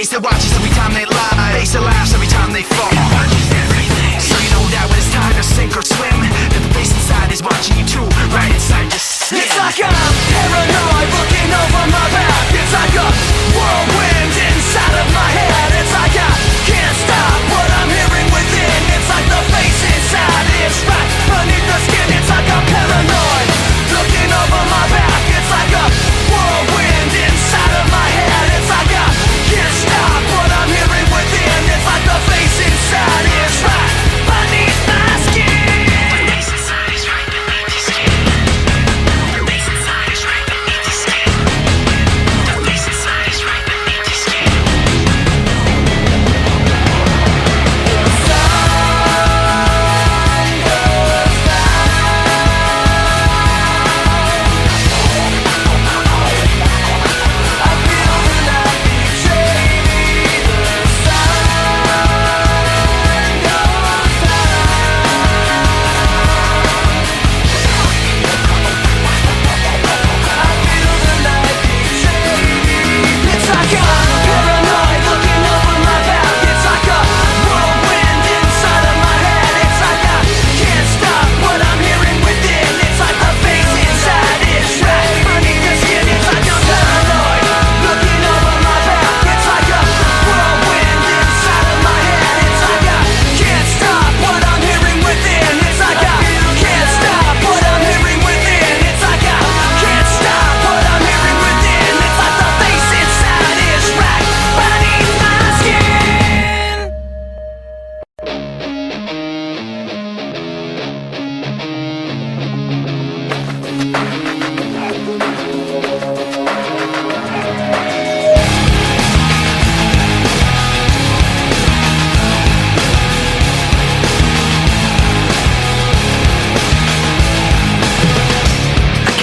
face that watches every time they lie, face that laughs every time they fall. So you know that when it's time to sink or swim, that the face inside is watching you too, right inside your skin. It's like I'm paranoid looking over my back. It's like a whirlwind inside of my head. It's like I can't stop what I'm hearing within. It's like the face inside is right beneath the skin. It's like I'm paranoid looking over my back. It's like a whirlwind inside of my head. It's like I can't stop what I'm hearing within. It's like the face inside is right beneath my skin. The face inside is right beneath the skin. The face inside is right beneath the skin. The face inside is right beneath the skin.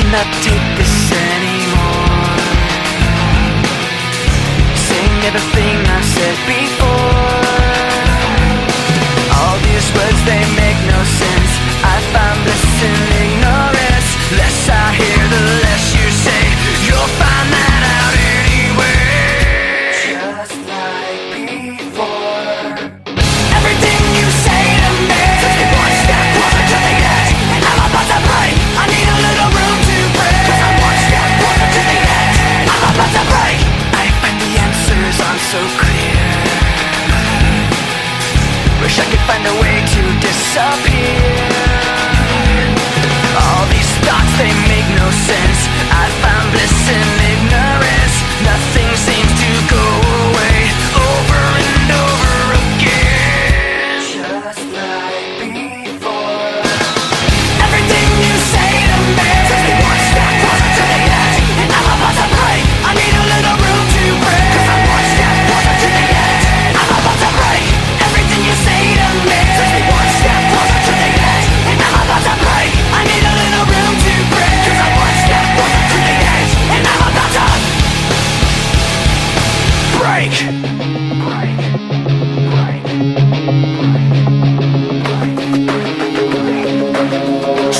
Not take this anymore. Saying everything I said before. All these words, they make no sense. I find bliss in ignorance. Less I hear, the less you say. You'll find that out anyway. Just like before. Everything you say to me takes me one step closer to the edge, and I'm about to break. I need a little room to break, 'cause I'm one step closer to the edge. I'm about to break. I find the answers aren't so clear. Wish I could find a way to disappear. All these thoughts, they make no sense. I found bliss in ignorance. Nothing seems to go away. Over and over again. Just like before. Everything you say to me takes me one step closer to the edge, and I'm about to break. I need a little room to break, 'cause I'm one step closer to the edge. I'm about to break. Everything you say to me takes me one step closer to the edge, and I'm about to break. I need a little room to break, 'cause I'm one step closer to the edge, and I'm about to break.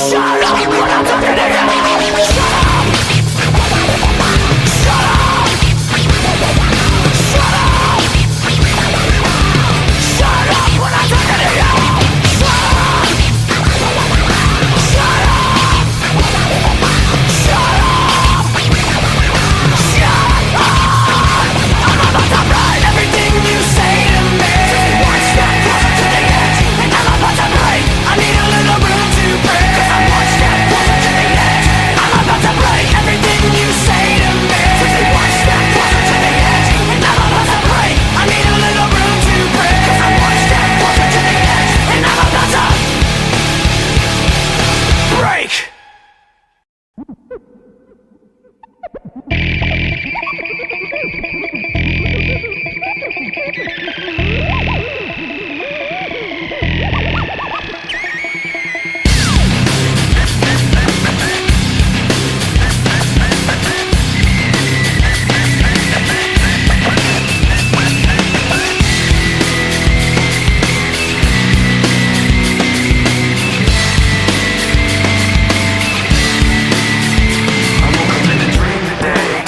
Shut up when I'm talking to you. Shut up. Shut up. Shut up. Shut up when I'm talking to you. Shut up. Shut up. Shut up. Shut up. I'm about to write everything you say to me. One step closer to the edge, and I'm about to break. I need a little room to break, 'cause I'm one step closer to the edge. I'm about to break. Everything you say to me. One step closer to the edge, and I'm about to break. I need a little room to break, 'cause I'm one step closer to the edge, and I'm about to break.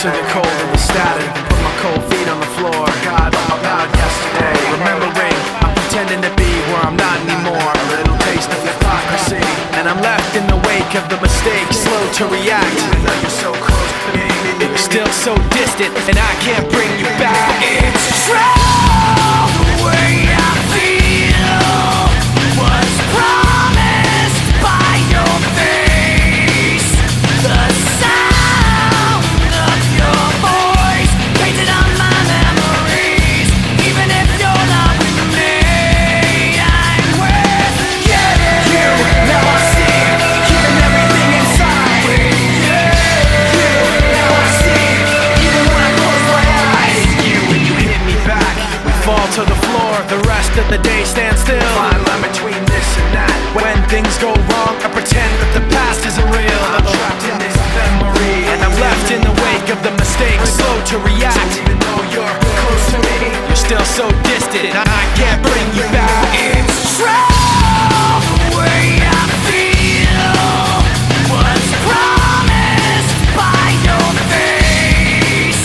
To the cold and the static, my cold feet on the floor. God, about yesterday. Remembering, I'm pretending to be where I'm not anymore. A little taste of hypocrisy, and I'm left in the wake of the mistakes, slow to react. Even though you're so close to me, you're still so distant, and I can't bring you back. It's true, the way I feel was promised by your face. The sound of your voice painted on my memories. Even if you're not with me, I'm with you. Now I see, keeping everything inside. You, now I see, even when I close my eyes. You hit me back, we fall to the floor. The rest of the day stands still. Fine line between this and that. When things go wrong, I pretend that the past isn't real. I'm trapped in this memory, and I'm left in the wake of the mistakes, slow to react. So even though you're close to me, you're still so distant, I can't bring you back. It's true, the way I feel was promised by your face.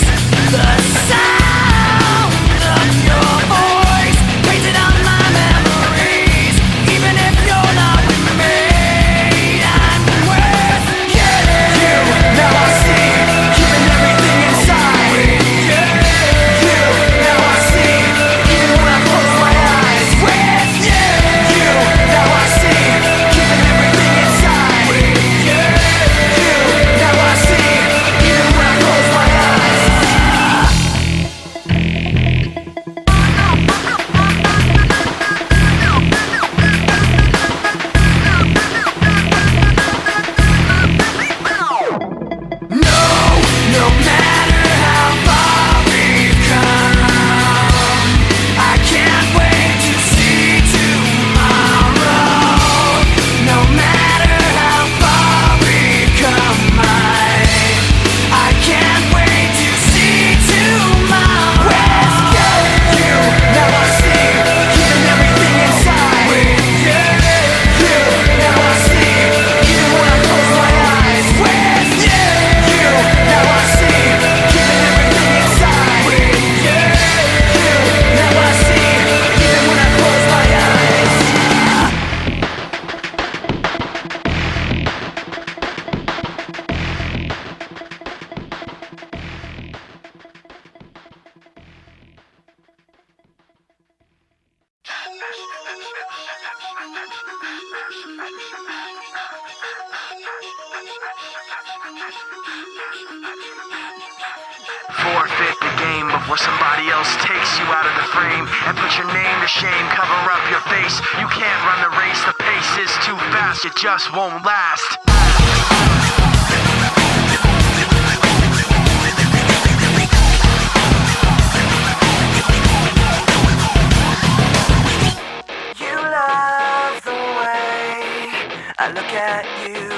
The sound of your voice painted on my memories. Even if you're not with me, I'm with you. Now I see, keeping everything inside. You, now I see, even when I close my eyes. With you, now I see, keeping everything inside. You, now I see, even when I close my eyes. 'No matter how far we've come, I can't wait to see tomorrow. No matter how far we've come, I can't wait to see tomorrow. With you, now I see, keeping everything inside. You, now I see, even when I close my eyes. With you, now I see, keeping everything inside. You, now I see, even when I close my eyes. Forfeit the game before somebody else takes you out of the frame and put your name to shame. Cover up your face. You can't run the race. The pace is too fast. It just won't last. You love the way I look at you,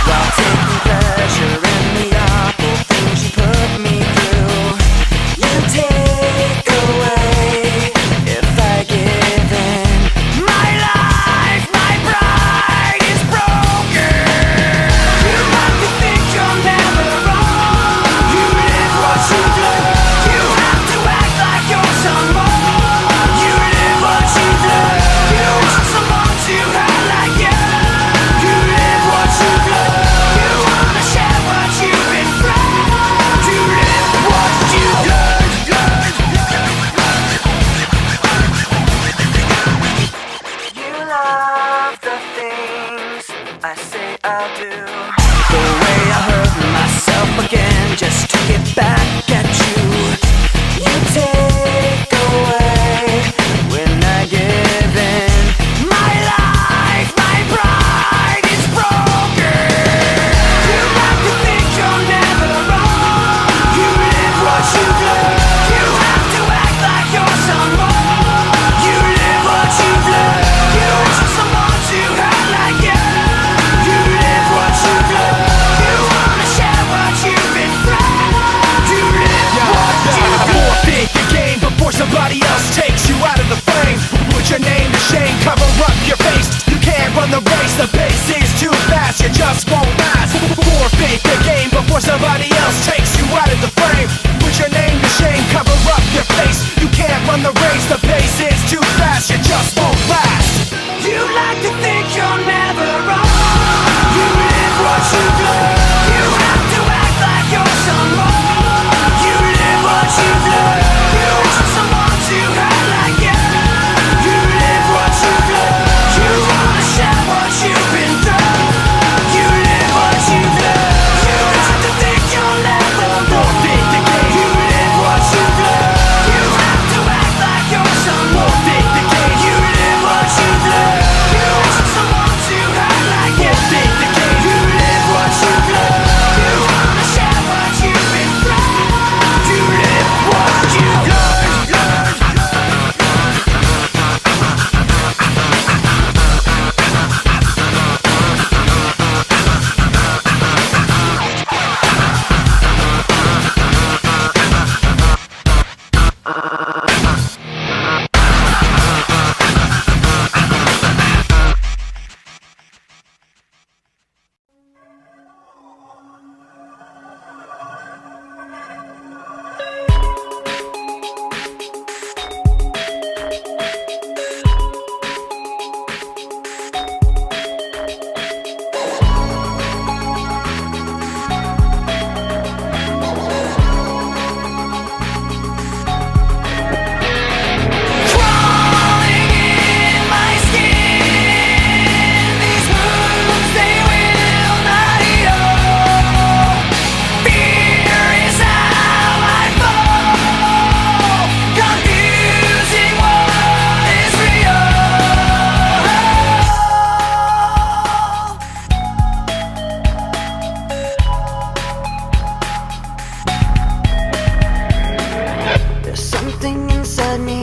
while taking pleasure in the awful things you put me through. You take away if I give in. My life, my pride is broken. You have to think you're never wrong. You live what you do. You have to act like you're someone. You live what you do. You want someone to hurt like you. You live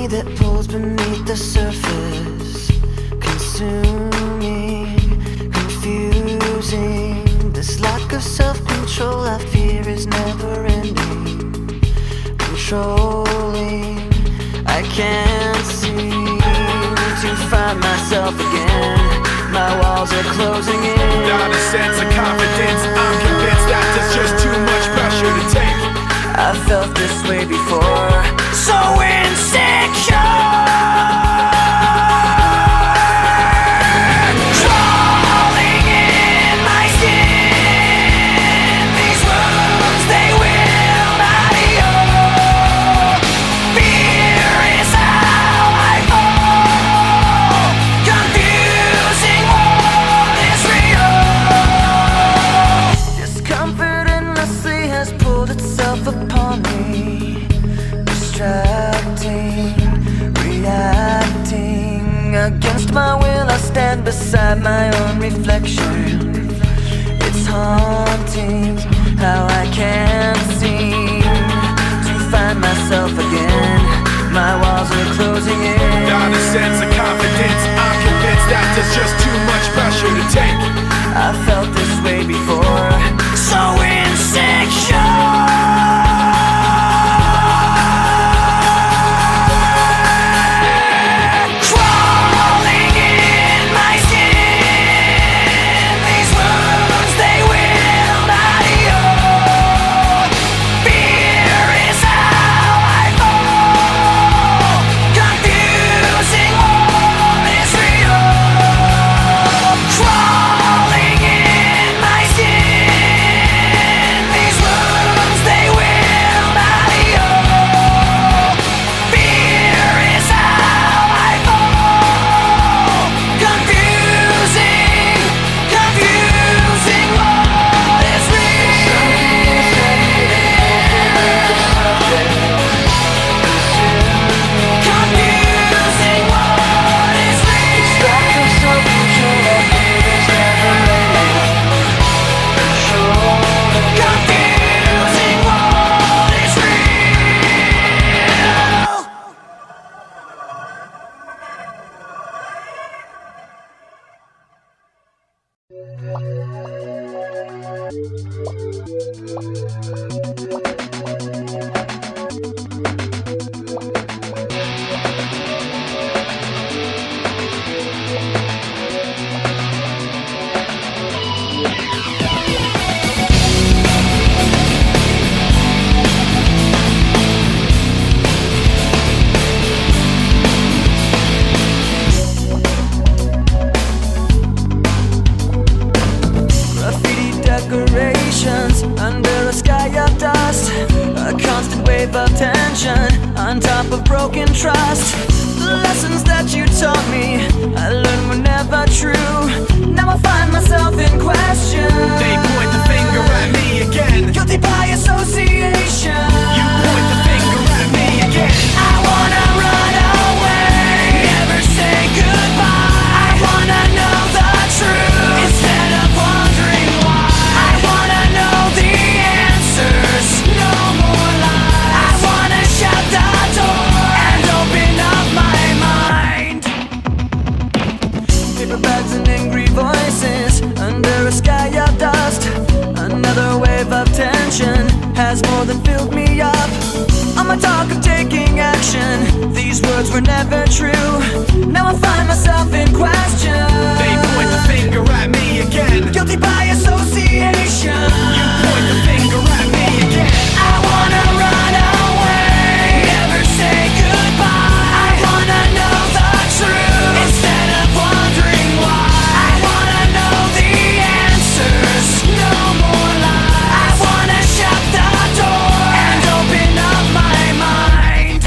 me that pulls beneath the surface, consuming, confusing. This lack of self-control I fear is never ending, controlling. I can't seem to find myself again. My walls are closing in. Not a sense of confidence, I'm convinced that there's just too much pressure to take. I felt this way before, so insecure. Crawling in my skin, these wounds, they will not heal. Fear is how I fall, confusing what is real. Discomfort endlessly has pulled itself upon me, distracting, reacting. Against my will I stand beside my own reflection. It's haunting how I can't seem to find myself again. My walls are closing in. Not a sense of confidence, I'm convinced that there's just too much pressure to take. I felt this way before, so insecure. Decorations under a sky of dust, a constant wave of tension on top of broken trust. The lessons that you taught me, I learned were never true. Now I find myself in question. They point the finger at me again. Guilty by association. You point the finger at me again. I wanna run away, never say goodbye. I wanna know the truth instead of wondering why. I wanna know the answers, no more lies. I wanna shut the door and open up my mind. Paper bags and angry voices under a sky of dust. Another wave of tension has more than filled me up. On my talk of taking action, these words were never true. Now I find myself in question. They point the finger at me again. Guilty by association. You point the finger at me again. I wanna run away, never say goodbye. I wanna know the truth instead of wondering why. I wanna know the answers, no more lies. I wanna shut the door and open up my mind.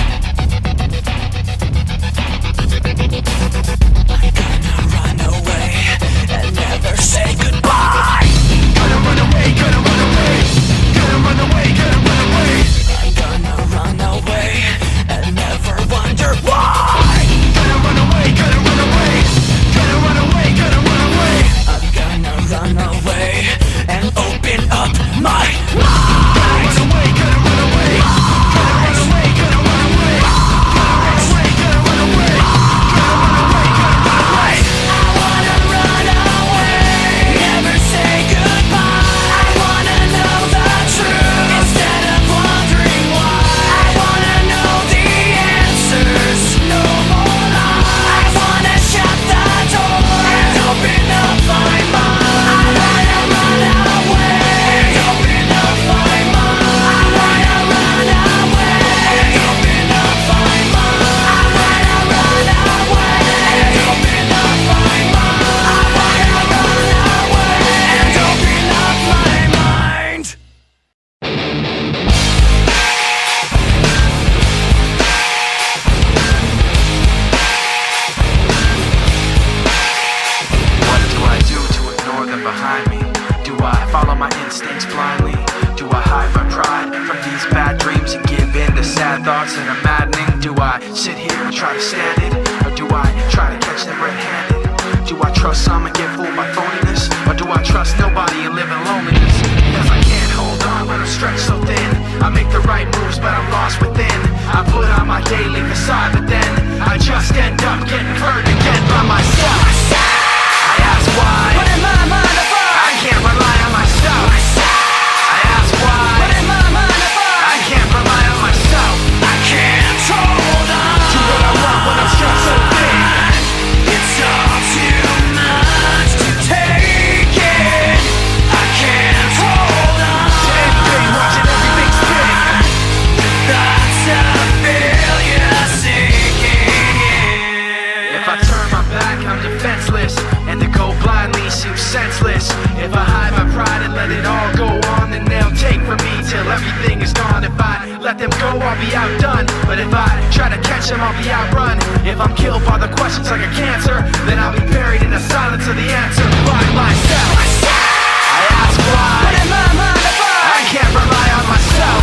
thoughts that are maddening. Do I sit here and try to stand it, or do I try to catch them red-handed? Do I trust some and get fooled by phoniness, or do I trust nobody and live in loneliness? Cause I can't hold on when I'm stretched so thin. I make the right moves but I'm lost within. I put on my daily facade but then I just end up getting hurt again by myself. I ask why, but in my mind I can't rely on myself. I ask why, but in my mind I can't rely on myself. I can't hold on to what I want when I'm stretched so thin. It's all too much to take it. I can't hold on to anything, watching everything spin. Thoughts of failure sinking in. If I turn my back, I'm defenseless, and to go blindly seems senseless. If I hide my pride and let it all go on, then they'll take from me till everything is gone. If I let them go, I'll be outdone. But if I try to catch them, I'll be outrun. If I'm killed by the questions like a cancer, then I'll be buried in the silence of the answer by myself. I ask why, but in my mind I can't rely on myself.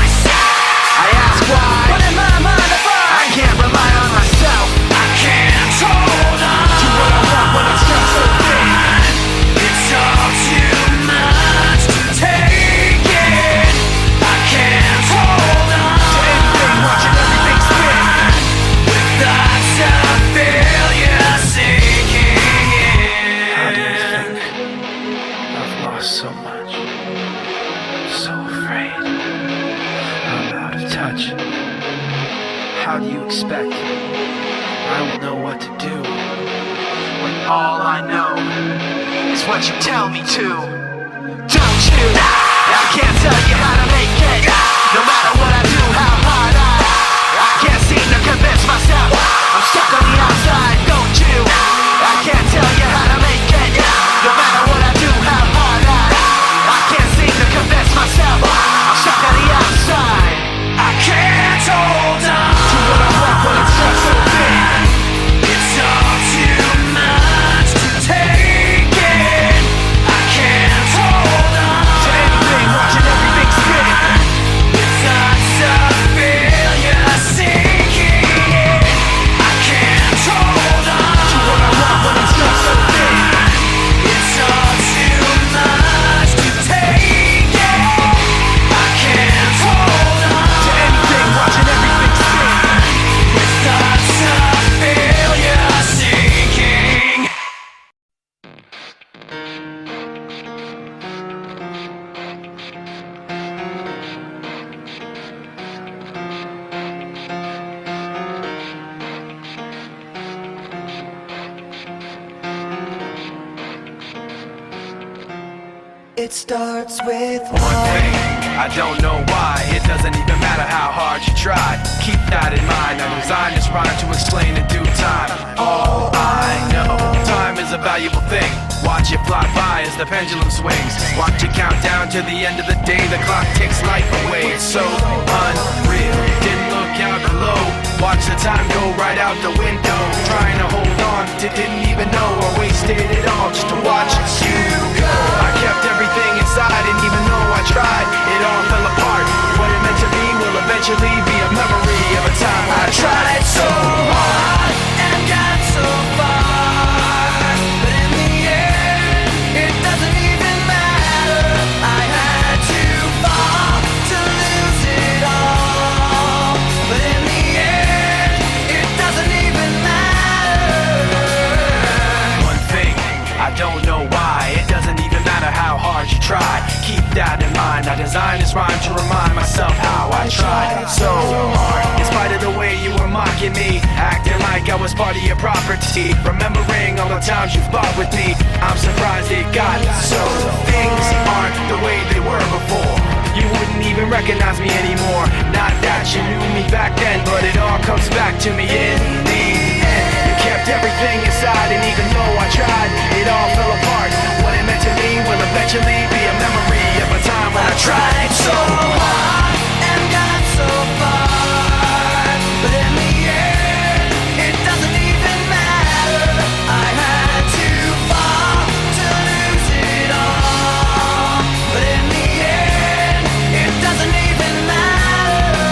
I ask why, but in my mind I can't rely on myself. I can't hold on to what I want when I'm stretched so thin. It's all too much to take it. I can't hold on to anything, watching everything spin. With thoughts of failure sinking in. How do you think? I've lost so much. So afraid. I'm out of touch. How do you expect I will know what to do when all I know is what you tell me to? Don't you? I can't tell you how to make it. No matter what I do, how hard I can't seem to convince myself. I'm stuck on the outside, don't you? I can't tell you how to make it. No matter what I do, how hard I can't seem to convince myself. I'm stuck on the outside. I can't hold on to what I want when I'm stretched so thin. It's all too much to take it. I can't hold on to anything, watching everything spin. With thoughts of failure sinking in. I can't hold on to what I want when I'm stretched so thin. It's all too much to take it. I can't hold on to anything, watching everything spin. With thoughts of failure sinking. It starts with One thing, I don't know why. It doesn't even matter how hard you try. Keep that in mind. I designed this rhyme to explain in due time. All I know, time is a valuable thing. Watch it fly by as the pendulum swings. Watch it count down to the end of the day. The clock takes life away. It's so unreal. Didn't look out below. Watch the time go right out the window. Trying to hold on, didn't even know I wasted it all just to watch you go. I kept everything inside, and even though I tried, it all fell apart. What it meant to be will eventually be a memory of a time I tried so hard and got so far, but in the end, it doesn't even matter. I had to fall to lose it all, but in the end, it doesn't even matter. One thing, I don't know why. It doesn't even matter how hard you try. Keep that in mind. I designed this rhyme to remind myself how I tried so hard. In spite of the way you were mocking me, acting like I was part of your property, remembering all the times you fought with me, I'm surprised it got so. Things aren't the way they were before. You wouldn't even recognize me anymore. Not that you knew me back then, but it all comes back to me in the end. You kept everything inside, and even though I tried, it all fell apart. What it meant to me will eventually be a memory of a time when I tried so hard and got so far, but in the end, it doesn't even matter. I had to fall to lose it all, but in the end, it doesn't even matter.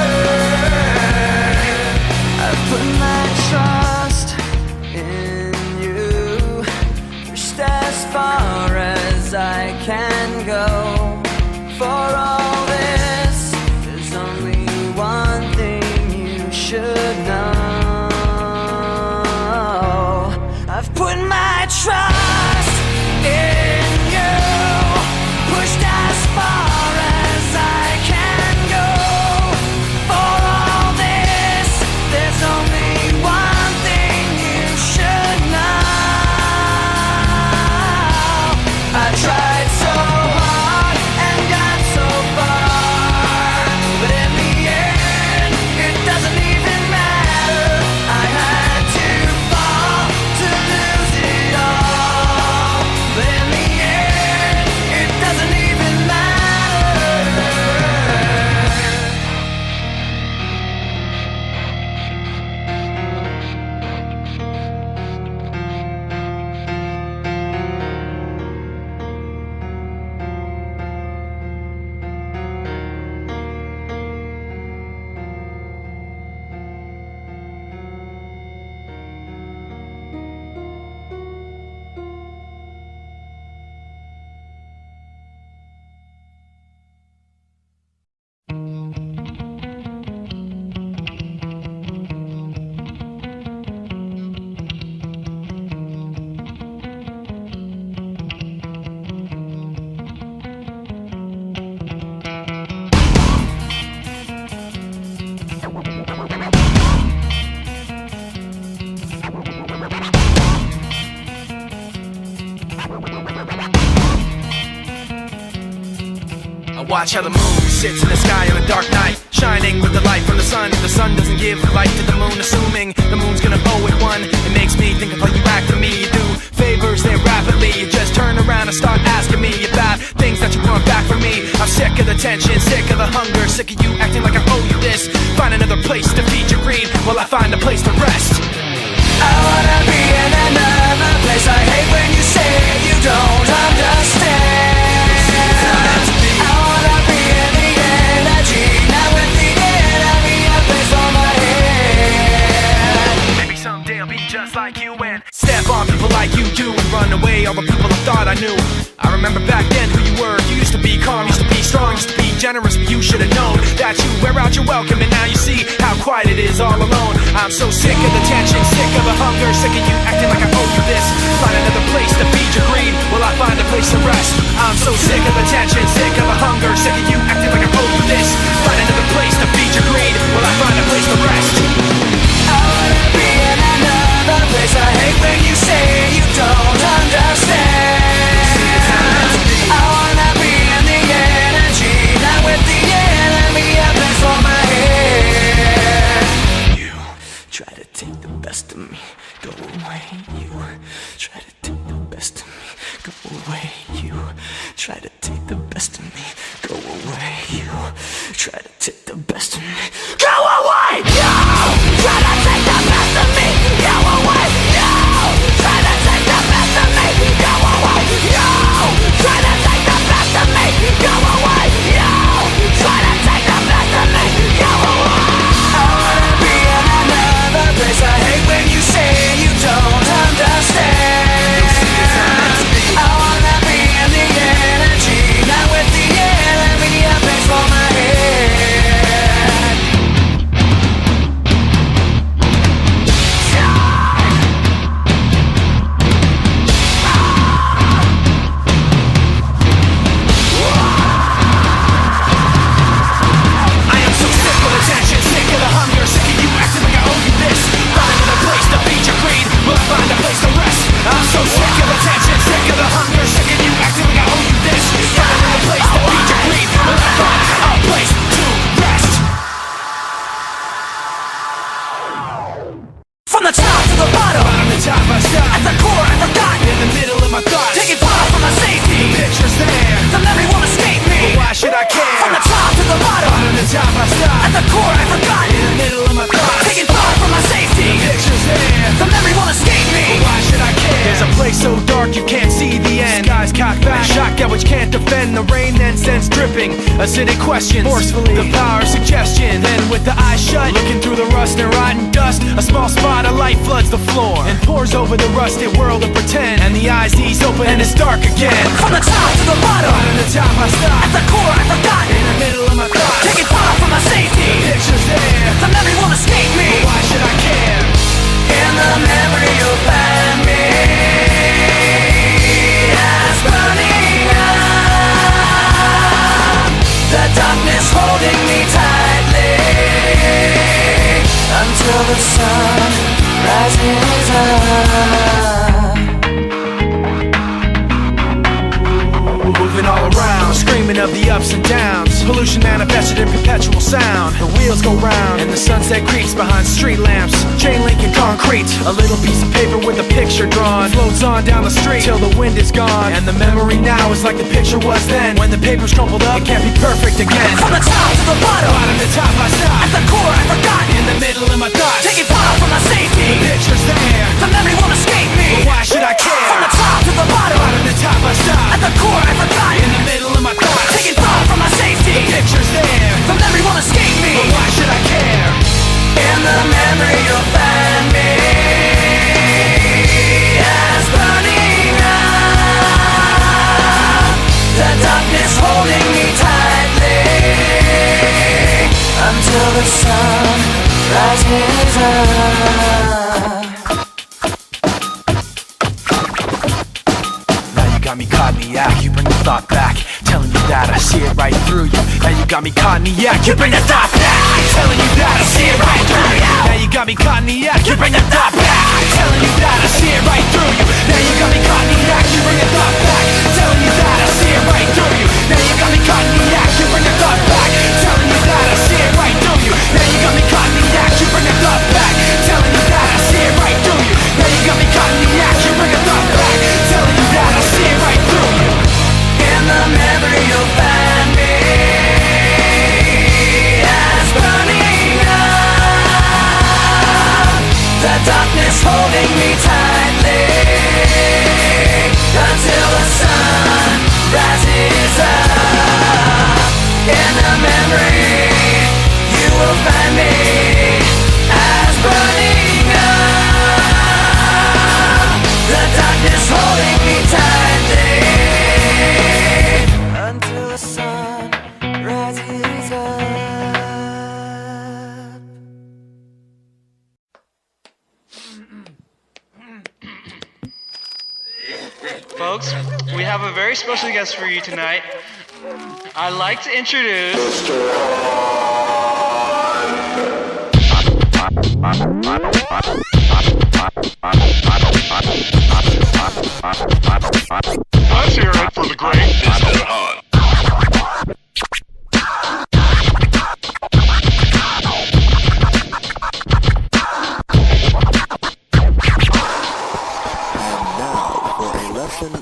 Watch how the moon sits in the sky on a dark night, shining with the light from the sun. The sun doesn't give the light to the moon, assuming the moon's gonna owe it one. It makes me think of how you act to me. You do favors there rapidly, you just turn around and start asking me about things that you want back from me. I'm sick of the tension, sick of the hunger, sick of you acting like I owe you this. Find another place to feed your greed while I find a place to rest. I wanna be in another place. I hate when you say you don't understand. I wanna be in the energy, not with the enemy, a place for my head. Maybe someday I'll be just like you and step on people like you do and run away all the people I thought I knew. I remember back then who you were. You used to be calm, used to be strong, used to be generous, but you should have known that you wear out your welcome, and now you see how quiet it is all alone. I'm so sick of the tension, sick of the hunger, sick of you acting like I owe you this. Find another place to feed your greed while I find a place to rest. I'm so sick of the tension, sick of the hunger, sick of you acting like I owe you this. Find another place to feed your greed while I find a place to rest. I wanna be in another place. I hate when you say you don't understand. I wanna be in the energy, not with the enemy, a place for my head. You try to take the best of me, go away. You try to take the best of me, go away. You try to take the best of me, go away. You try to take the best of me, go away. You try to take the best of me, go away. You try to take the best of me, go away. You try to take the best of me, go away. You try to take the best of me, go away. I wanna be in another place. I hate when you say you don't understand. I wanna be in the energy, not with the enemy, a place for my head. I am so sick of the tension, sick of the hunger, sick of you acting like I owe you this. Find another place to feed your greed, will I find a place to rest? I'm so sick of the tension, sick of the hunger, sick of you acting like I owe you this. Find another place to feed your greed, will I find a place to rest? From the top to the bottom, Bottom to top I stop, at the core I forgot. in the middle of my thoughts. Taking far from my safety, Pictures there, the memory won't escape me. but why should I care? From the top to the bottom, Bottom to top I stop, at the core I forgot. in the middle of my thoughts. Taking far from my safety, Pictures there, the memory won't escape me. but why should I care? There's a place so dark you can't see the end. Skies cocked back, shock at which can't defend. The rain then sends dripping, acidic questions, forcefully the power of suggestion. Then with the eyes shut, looking through the rust and rotten dust, a small spot of light floods the floor and pours over the rusted world of pretend. And the eyes ease open and it's dark again. From the top to the bottom, Bottom to top I stop, at the core I forgot. in the middle of my thoughts. Taking far from my safety, Pictures there, the memory won't escape me. but why should I care? In the memory you'll find me as burning up, the darkness holding me tightly until the sun rises up. Moving all around, screaming of the ups and downs. Pollution manifested in perpetual sound. The wheels go round and the sunset creeps behind street lamps. Chain link and concrete, a little piece of paper with a picture drawn, floats on down the street till the wind is gone. And the memory now is like the picture was then. When the paper's crumpled up, it can't be perfect again. From the top to the bottom, Bottom to top I stop, at the core I forgot. in the middle of my thoughts. Taking far from my safety, Pictures there, the memory won't escape me. but why should I care? From the top to the bottom, Bottom to top I stop, at the core I forgot. in the middle of my thoughts. Taking far from my safety, Pictures there, the memory won't escape me. but why should I care? In the memory you'll find me as burning up, the darkness holding me tightly until the sun rises up. Now you got me caught in the act, you bring the thought back, telling you that I see it right through you. Now you got me caught in the act, you bring the thought back, telling you that I see it right through you. Now you got me caught in the act, you bring the thought back, telling you that I see it right through you. Now you got me caught in the act, you bring the thought back, telling you that I see it right through you. Now you got me caught in the act, you The darkness holding me tightly until the sun rises up. In the memory, you will find me as burning up. The darkness holding me tightly until the sun rises up. Folks, we have a very special guest for you tonight. I'd like to introduce Let's hear it for the great Mr. Hunt.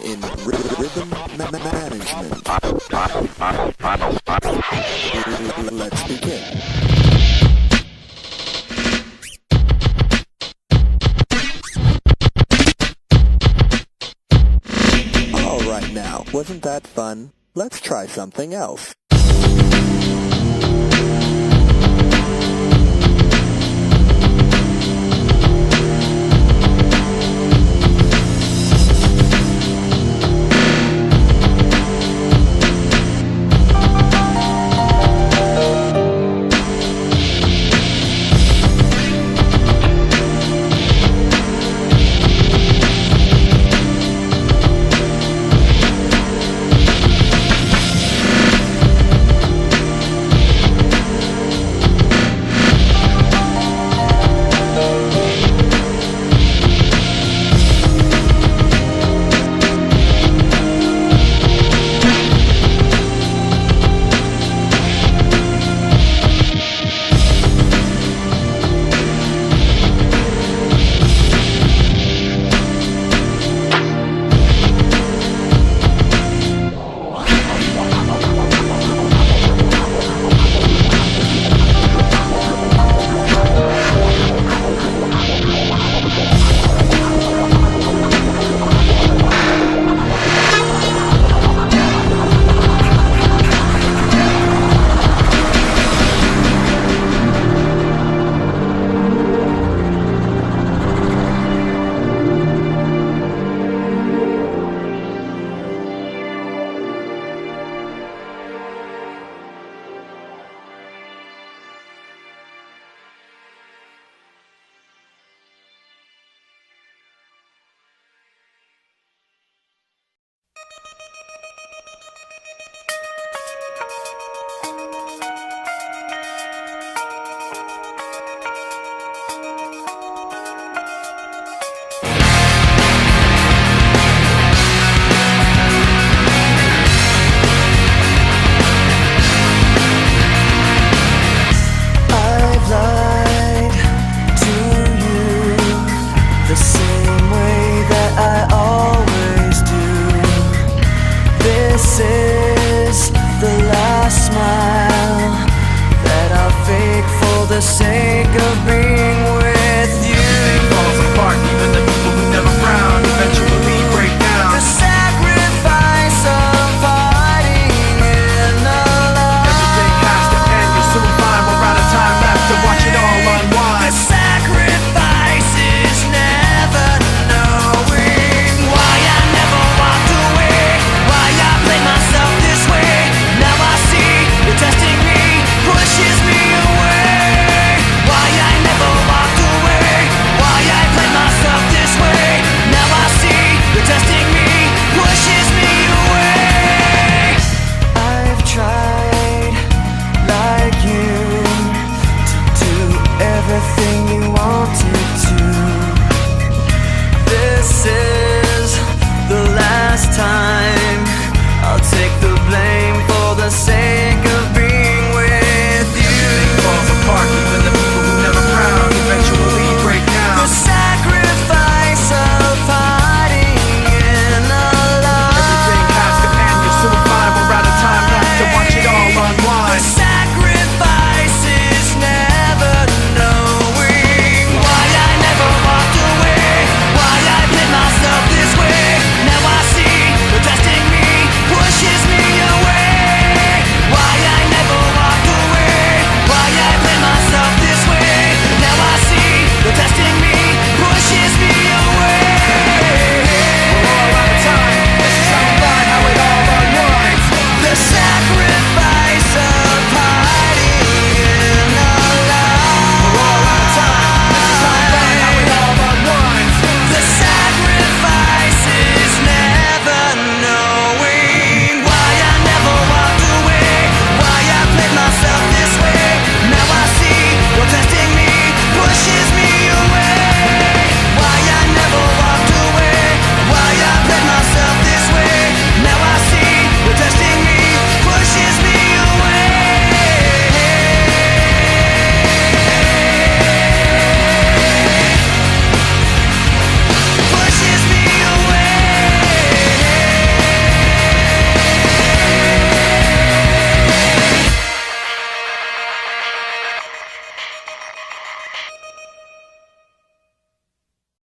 In rhythm management. Let's begin. All right now, wasn't that fun? Let's try something else.